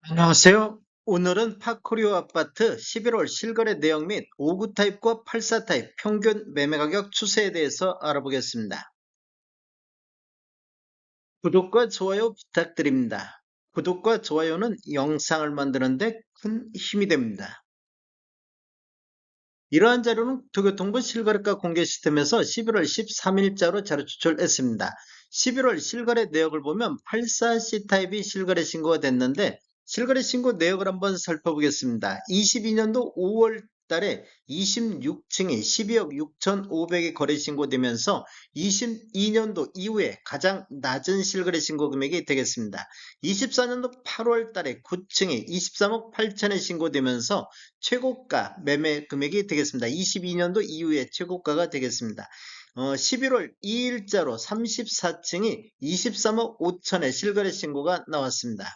안녕하세요. 오늘은 파코리오 아파트 11월 실거래 내역 및 5구 타입과 84 타입 평균 매매 가격 추세에 대해서 알아보겠습니다. 구독과 좋아요 부탁드립니다. 구독과 좋아요는 영상을 만드는데 큰 힘이 됩니다. 이러한 자료는 도교통부 실거래가 공개 시스템에서 11월 13일자로 자료 추출했습니다. 11월 실거래 내역을 보면 84C 타입이 실거래 신고가 됐는데 실거래 신고 내역을 한번 살펴보겠습니다. 22년도 5월 달에 26층이 12억 6,500에 거래 신고되면서 22년도 이후에 가장 낮은 실거래 신고 금액이 되겠습니다. 24년도 8월 달에 9층이 23억 8천에 신고되면서 최고가 매매 금액이 되겠습니다. 22년도 이후에 최고가가 되겠습니다. 11월 2일자로 34층이 23억 5천에 실거래 신고가 나왔습니다.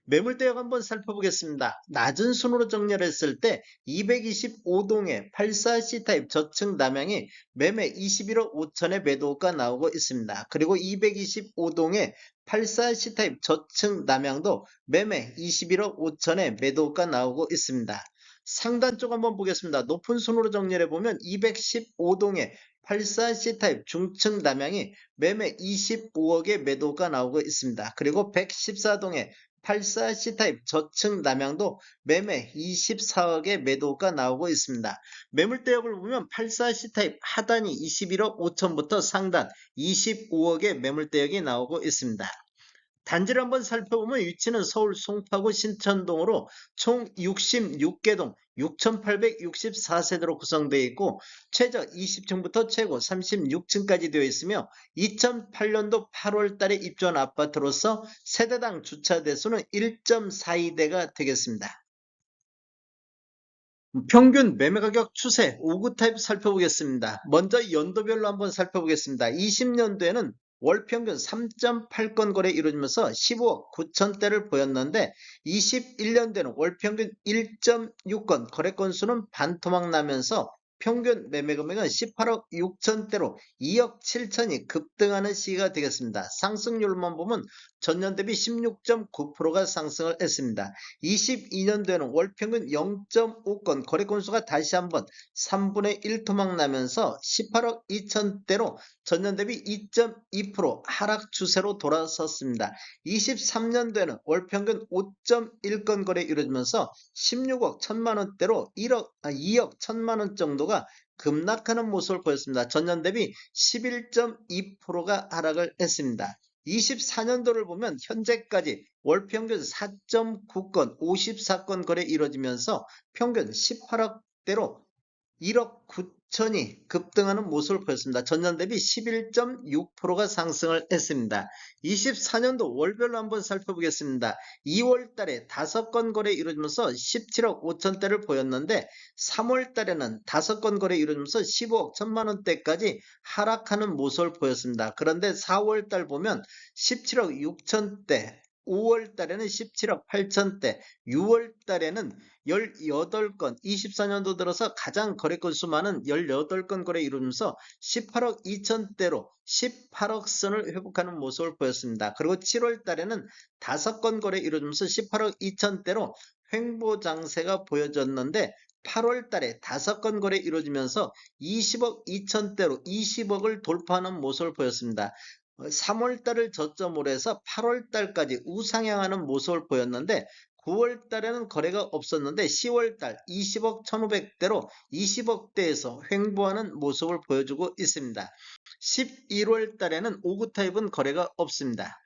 매물대역 한번 살펴보겠습니다. 낮은 순으로 정렬했을 때 225동의 84C 타입 저층 남향이 매매 21억 5천에 매도가 나오고 있습니다. 그리고 225동의 84C 타입 저층 남향도 매매 21억 5천에 매도가 나오고 있습니다. 상단 쪽 한번 보겠습니다. 높은 순으로 정렬해 보면 215동의 84C 타입 중층 남향이 매매 25억에 매도가 나오고 있습니다. 그리고 114동의 84C 타입 저층 남향도 매매 24억의 매도가 나오고 있습니다. 매물대역을 보면 84C 타입 하단이 21억 5천부터 상단 25억의 매물대역이 나오고 있습니다. 단지를 한번 살펴보면 위치는 서울 송파구 신천동으로 총 66개 동 6,864세대로 구성되어 있고 최저 20층부터 최고 36층까지 되어 있으며 2008년도 8월 달에 입주한 아파트로서 세대당 주차 대수는 1.42대가 되겠습니다. 평균 매매 가격 추세 5구 타입 살펴보겠습니다. 먼저 연도별로 한번 살펴보겠습니다. 20년도에는 월 평균 3.8건 거래 이루어지면서 15억 9천대를 보였는데 21년도에는 월 평균 1.6건 거래 건수는 반토막 나면서 평균 매매 금액은 18억 6천대로 2억 7천이 급등하는 시기가 되겠습니다. 상승률만 보면 전년 대비 16.9%가 상승을 했습니다. 22년도에는 월 평균 0.5건 거래 건수가 다시 한번 3분의 1 토막 나면서 18억 2천대로 전년 대비 2.2% 하락 추세로 돌아섰습니다. 23년도에는 월 평균 5.1건 거래 이루어지면서 16억 1천만 원대로 2억 1천만 원 정도가 급락하는 모습을 보였습니다. 전년 대비 11.2%가 하락을 했습니다. 24년도를 보면 현재까지 월 평균 4.9건 54건 거래 이루어지면서 평균 18억대로 1억 9천이 급등하는 모습을 보였습니다. 전년 대비 11.6%가 상승을 했습니다. 24년도 월별로 한번 살펴보겠습니다. 2월 달에 5건 거래 이루어지면서 17억 5천대를 보였는데 3월 달에는 5건 거래 이루어지면서 15억 1천만 원대까지 하락하는 모습을 보였습니다. 그런데 4월 달 보면 17억 6천대, 5월 달에는 17억 8천대, 6월 달에는 18건, 24년도 들어서 가장 거래 건수 많은 18건 거래 이루면서 18억 2천대로 18억 선을 회복하는 모습을 보였습니다. 그리고 7월 달에는 5건 거래 이루면서 18억 2천대로 횡보 장세가 보여졌는데 8월 달에 5건 거래 이루어지면서 20억 2천대로 20억을 돌파하는 모습을 보였습니다. 3월 달을 저점으로 해서 8월 달까지 우상향하는 모습을 보였는데 9월 달에는 거래가 없었는데 10월 달 20억 1,500대로 20억대에서 횡보하는 모습을 보여주고 있습니다. 11월 달에는 5구 타입은 거래가 없습니다.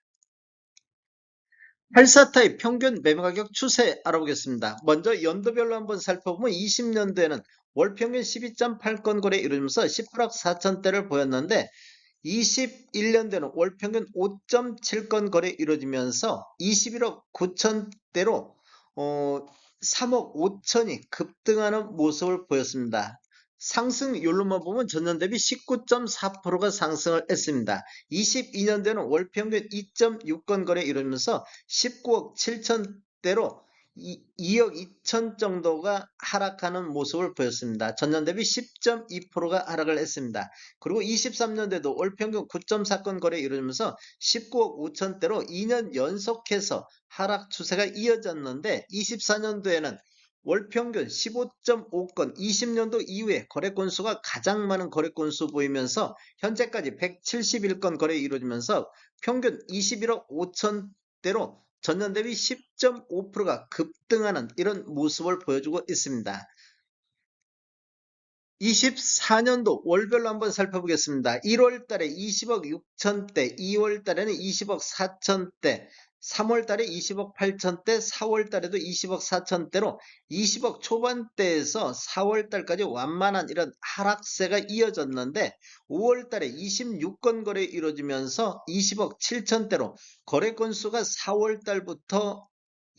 84 타입 평균 매매 가격 추세 알아보겠습니다. 먼저 연도별로 한번 살펴보면 20년도에는 월 평균 12.8건 거래 이루면서 18억 4천대를 보였는데 21년도에는 월 평균 5.7건 거래 이루어지면서 21억 9천대로 3억 5천이 급등하는 모습을 보였습니다. 상승률로만 보면 전년 대비 19.4%가 상승을 했습니다. 22년도에는 월 평균 2.6건 거래 이루면서 19억 7천대로 2억 2천 정도가 하락하는 모습을 보였습니다. 전년 대비 10.2%가 하락을 했습니다. 그리고 23년도에도 월 평균 9.4건 거래 이루어지면서 19억 5천대로 2년 연속해서 하락 추세가 이어졌는데 24년도에는 월 평균 15.5건, 20년도 이후에 거래 건수가 가장 많은 거래 건수 보이면서 현재까지 171건 거래 이루어지면서 평균 21억 5천대로 전년 대비 10.5%가 급등하는 이런 모습을 보여주고 있습니다. 24년도 월별로 한번 살펴보겠습니다. 1월 달에 20억 6천대, 2월 달에는 20억 4천대, 3월 달에 20억 8천대, 4월 달에도 20억 4천대로 20억 초반대에서 4월 달까지 완만한 이런 하락세가 이어졌는데 5월 달에 26건 거래 이루어지면서 20억 7천대로 거래 건수가 4월 달부터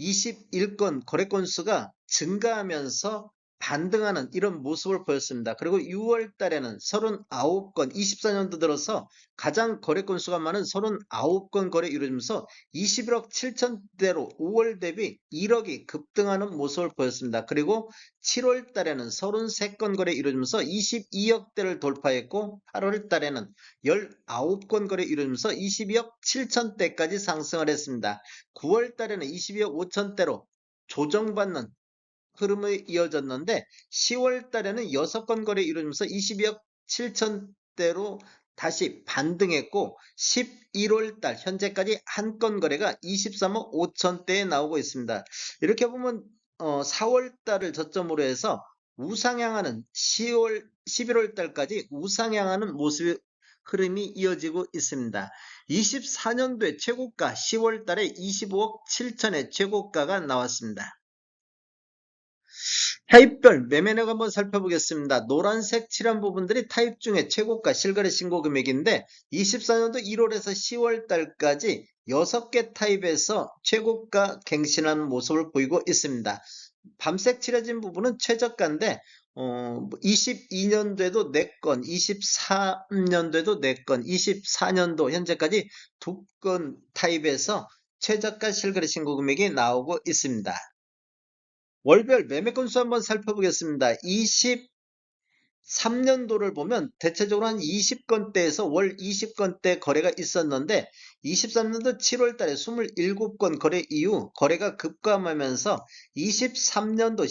21건 거래 건수가 증가하면서 반등하는 이런 모습을 보였습니다. 그리고 6월 달에는 39건, 24년도 들어서 가장 거래 건수가 많은 39건 거래 이루어지면서 21억 7천대로 5월 대비 1억이 급등하는 모습을 보였습니다. 그리고 7월 달에는 33건 거래 이루어지면서 22억대를 돌파했고 8월 달에는 19건 거래 이루어지면서 22억 7천대까지 상승을 했습니다. 9월 달에는 22억 5천대로 조정받는 흐름이 이어졌는데 10월 달에는 6건 거래 이루어지면서 22억 7천대로 다시 반등했고 11월 달 현재까지 한 건 거래가 23억 5천대에 나오고 있습니다. 이렇게 보면 4월 달을 저점으로 해서 우상향하는 11월 달까지 우상향하는 모습의 흐름이 이어지고 있습니다. 24년도에 최고가 10월 달에 25억 7천의 최고가가 나왔습니다. 타입별 매매력 한번 살펴보겠습니다. 노란색 칠한 부분들이 타입 중에 최고가 실거래 신고 금액인데 24년도 1월에서 10월 달까지 6개 타입에서 최고가 갱신하는 모습을 보이고 있습니다. 밤색 칠해진 부분은 최저가인데 22년도에도 4건, 23년도에도 4건, 24년도 현재까지 2건 타입에서 최저가 실거래 신고 금액이 나오고 있습니다. 월별 매매 건수 한번 살펴보겠습니다. 23년도를 보면 대체적으로 한 20건대에서 월 20건대 거래가 있었는데 23년도 7월 달에 27건 거래 이후 거래가 급감하면서 23년도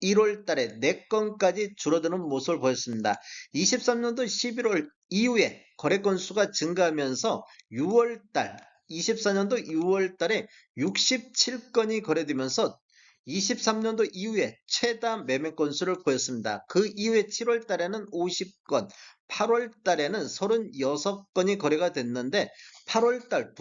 11월 달에 4건까지 줄어드는 모습을 보였습니다. 23년도 11월 이후에 거래 건수가 증가하면서 6월 달 24년도 6월 달에 67건이 거래되면서 23년도 이후에 최다 매매 건수를 보였습니다. 그 이후에 7월 달에는 50건, 8월 달에는 36건이 거래가 됐는데 8월 달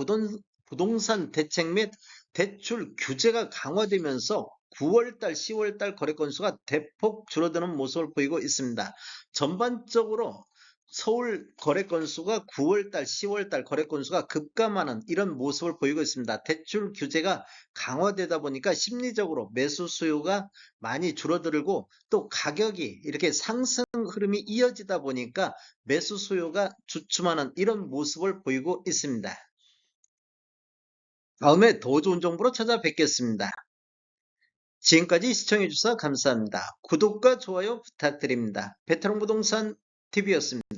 부동산 대책 및 대출 규제가 강화되면서 9월 달, 10월 달 거래 건수가 대폭 줄어드는 모습을 보이고 있습니다. 전반적으로 서울 거래 건수가 9월달, 10월달 거래 건수가 급감하는 이런 모습을 보이고 있습니다. 대출 규제가 강화되다 보니까 심리적으로 매수 수요가 많이 줄어들고 또 가격이 이렇게 상승 흐름이 이어지다 보니까 매수 수요가 주춤하는 이런 모습을 보이고 있습니다. 다음에 더 좋은 정보로 찾아뵙겠습니다. 지금까지 시청해주셔서 감사합니다. 구독과 좋아요 부탁드립니다. 베테랑 부동산 TV였습니다.